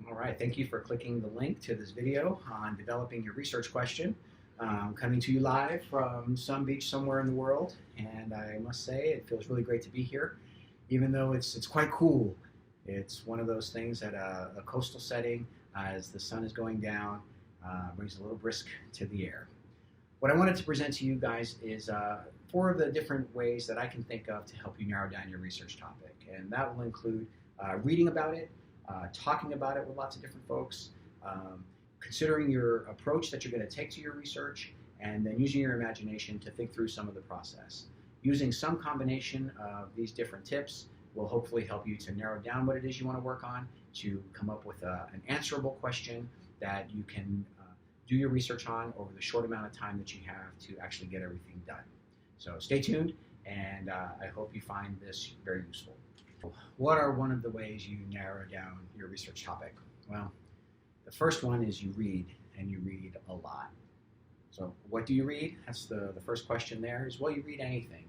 All right, thank you for clicking the link to this video on developing your research question. Coming to you live from some beach somewhere in the world, and I must say it feels really great to be here, even though it's quite cool. It's one of those things at a coastal setting as the sun is going down, brings a little brisk to the air. What I wanted to present to you guys is four of the different ways that I can think of to help you narrow down your research topic, and that will include reading about it, talking about it with lots of different folks, considering your approach that you're going to take to your research, and then using your imagination to think through some of the process. Using some combination of these different tips will hopefully help you to narrow down what it is you want to work on, to come up with an answerable question that you can do your research on over the short amount of time that you have to actually get everything done. So stay tuned, and I hope you find this very useful. What are one of the ways you narrow down your research topic? Well, the first one is you read, and you read a lot. So what do you read? That's the first question there is, well, you read anything.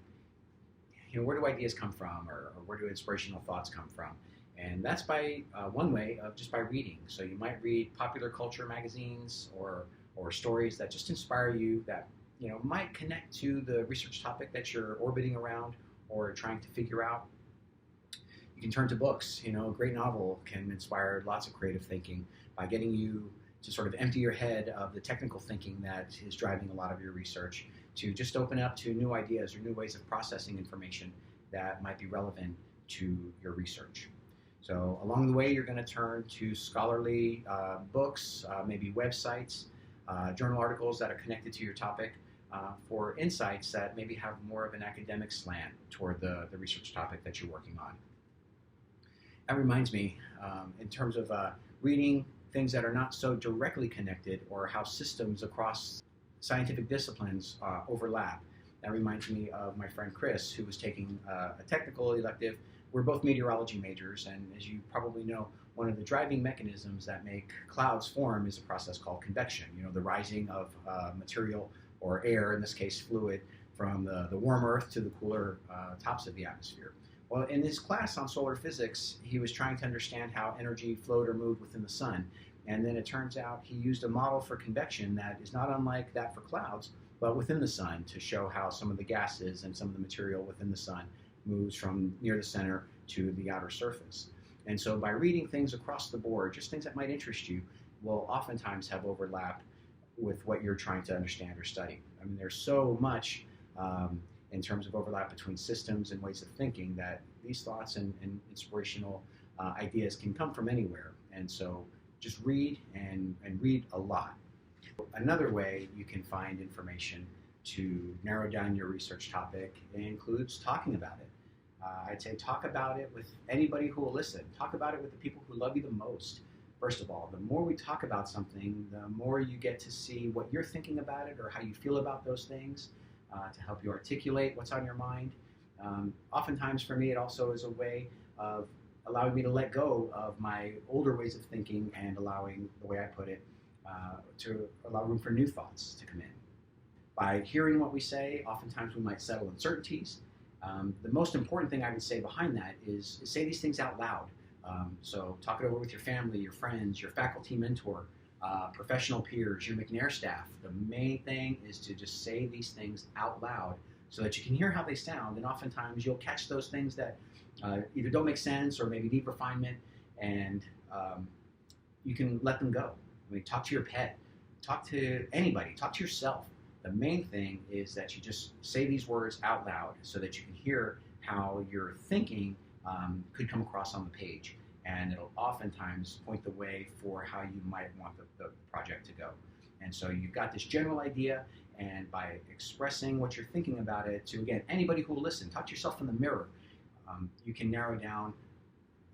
You know, where do ideas come from, or where do inspirational thoughts come from? And that's by one way of just by reading. So you might read popular culture magazines or stories that just inspire you, that might connect to the research topic that you're orbiting around or trying to figure out. You can turn to books. A great novel can inspire lots of creative thinking by getting you to sort of empty your head of the technical thinking that is driving a lot of your research, to just open up to new ideas or new ways of processing information that might be relevant to your research. So along the way, you're going to turn to scholarly books, maybe websites, journal articles that are connected to your topic for insights that maybe have more of an academic slant toward the research topic that you're working on. That reminds me, in terms of reading things that are not so directly connected, or how systems across scientific disciplines overlap. That reminds me of my friend Chris, who was taking a technical elective. We're both meteorology majors, and as you probably know, one of the driving mechanisms that make clouds form is a process called convection, the rising of material or air, in this case fluid, from the warm Earth to the cooler tops of the atmosphere. Well, in his class on solar physics, he was trying to understand how energy flowed or moved within the sun. And then it turns out he used a model for convection that is not unlike that for clouds, but within the sun, to show how some of the gases and some of the material within the sun moves from near the center to the outer surface. And so by reading things across the board, just things that might interest you, will oftentimes have overlap with what you're trying to understand or study. I mean, there's so much in terms of overlap between systems and ways of thinking, that these thoughts and inspirational ideas can come from anywhere. And so just read, and read a lot. Another way you can find information to narrow down your research topic includes talking about it. I'd say talk about it with anybody who will listen. Talk about it with the people who love you the most. First of all, the more we talk about something, the more you get to see what you're thinking about it, or how you feel about those things, to help you articulate what's on your mind. Oftentimes for me, it also is a way of allowing me to let go of my older ways of thinking, and allowing, the way I put it, to allow room for new thoughts to come in. By hearing what we say, oftentimes we might settle uncertainties. The most important thing I would say behind that is say these things out loud. So talk it over with your family, your friends, your faculty mentor, professional peers, your McNair staff. The main thing is to just say these things out loud so that you can hear how they sound, and oftentimes you'll catch those things that either don't make sense or maybe need refinement, and you can let them go. I mean, talk to your pet, talk to anybody, talk to yourself. The main thing is that you just say these words out loud so that you can hear how your thinking could come across on the page, and it'll oftentimes point the way for how you might want the project to go. And so you've got this general idea, and by expressing what you're thinking about it to, again, anybody who will listen, talk to yourself in the mirror, you can narrow down,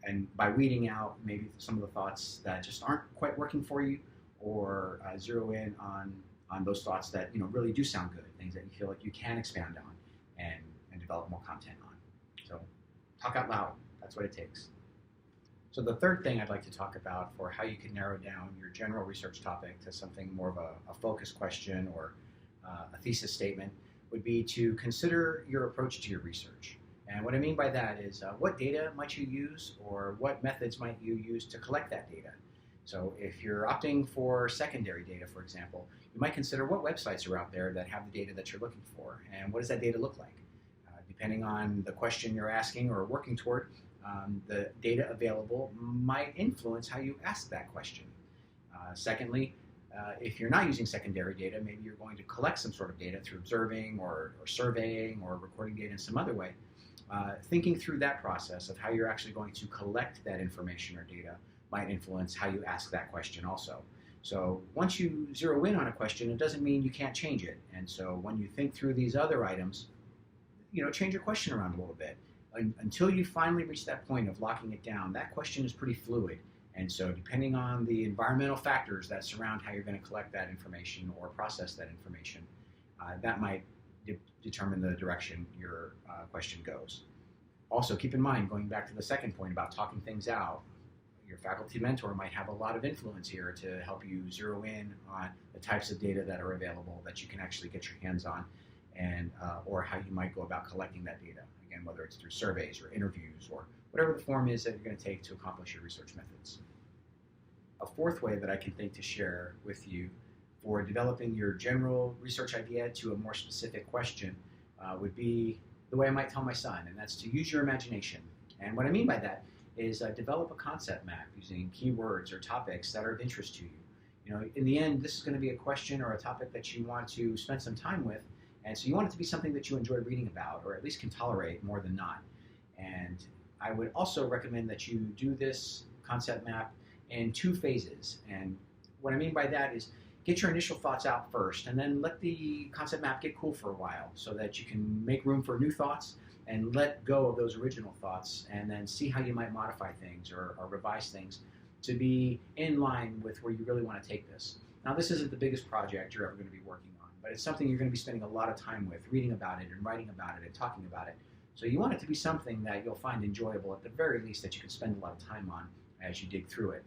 and by weeding out maybe some of the thoughts that just aren't quite working for you, or zero in on those thoughts that really do sound good, things that you feel like you can expand on and develop more content on. So talk out loud, that's what it takes. So the third thing I'd like to talk about for how you can narrow down your general research topic to something more of a focus question, or a thesis statement, would be to consider your approach to your research. And what I mean by that is, what data might you use, or what methods might you use to collect that data? So if you're opting for secondary data, for example, you might consider what websites are out there that have the data that you're looking for, and what does that data look like? Depending on the question you're asking or working toward, the data available might influence how you ask that question. Secondly, if you're not using secondary data, maybe you're going to collect some sort of data through observing or surveying or recording data in some other way. Thinking through that process of how you're actually going to collect that information or data might influence how you ask that question also. So once you zero in on a question, it doesn't mean you can't change it. And so when you think through these other items, change your question around a little bit. Until you finally reach that point of locking it down, that question is pretty fluid. And so depending on the environmental factors that surround how you're going to collect that information or process that information, that might determine the direction your question goes. Also, keep in mind, going back to the second point about talking things out, your faculty mentor might have a lot of influence here to help you zero in on the types of data that are available that you can actually get your hands on, and or how you might go about collecting that data. Again, whether it's through surveys or interviews or whatever the form is that you're going to take to accomplish your research methods. A fourth way that I can think to share with you for developing your general research idea to a more specific question would be the way I might tell my son, and that's to use your imagination. And what I mean by that is develop a concept map using keywords or topics that are of interest to you. In the end, this is going to be a question or a topic that you want to spend some time with, and so you want it to be something that you enjoy reading about, or at least can tolerate more than not. And I would also recommend that you do this concept map in 2 phases. And what I mean by that is get your initial thoughts out first, and then let the concept map get cool for a while so that you can make room for new thoughts and let go of those original thoughts, and then see how you might modify things or revise things to be in line with where you really want to take this. Now, this isn't the biggest project you're ever going to be working on, but it's something you're going to be spending a lot of time with, reading about it and writing about it and talking about it. So you want it to be something that you'll find enjoyable, at the very least, that you can spend a lot of time on as you dig through it.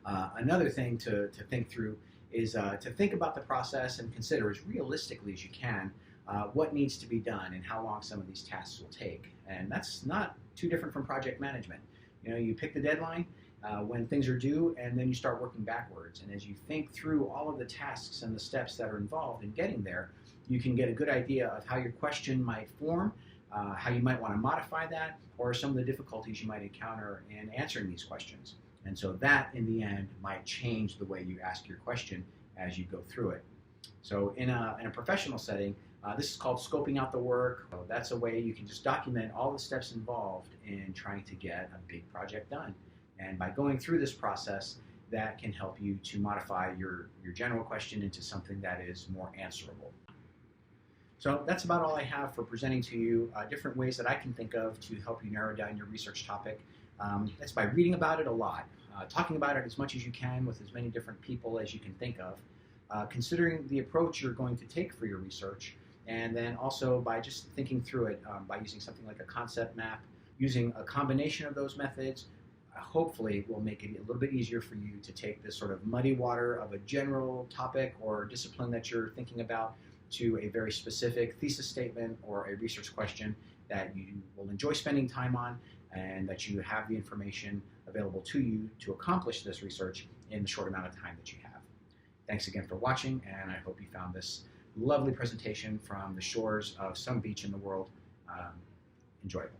Another thing to think through is to think about the process and consider as realistically as you can what needs to be done and how long some of these tasks will take. And that's not too different from project management. You pick the deadline when things are due, and then you start working backwards. And as you think through all of the tasks and the steps that are involved in getting there, you can get a good idea of how your question might form, how you might want to modify that, or some of the difficulties you might encounter in answering these questions. And so that, in the end, might change the way you ask your question as you go through it. So in a professional setting, this is called scoping out the work. So that's a way you can just document all the steps involved in trying to get a big project done. And by going through this process, that can help you to modify your general question into something that is more answerable. So that's about all I have for presenting to you different ways that I can think of to help you narrow down your research topic. That's by reading about it a lot, talking about it as much as you can with as many different people as you can think of, considering the approach you're going to take for your research, and then also by just thinking through it by using something like a concept map, using a combination of those methods. Hopefully will make it a little bit easier for you to take this sort of muddy water of a general topic or discipline that you're thinking about to a very specific thesis statement or a research question that you will enjoy spending time on, and that you have the information available to you to accomplish this research in the short amount of time that you have. Thanks again for watching, and I hope you found this lovely presentation from the shores of some beach in the world enjoyable.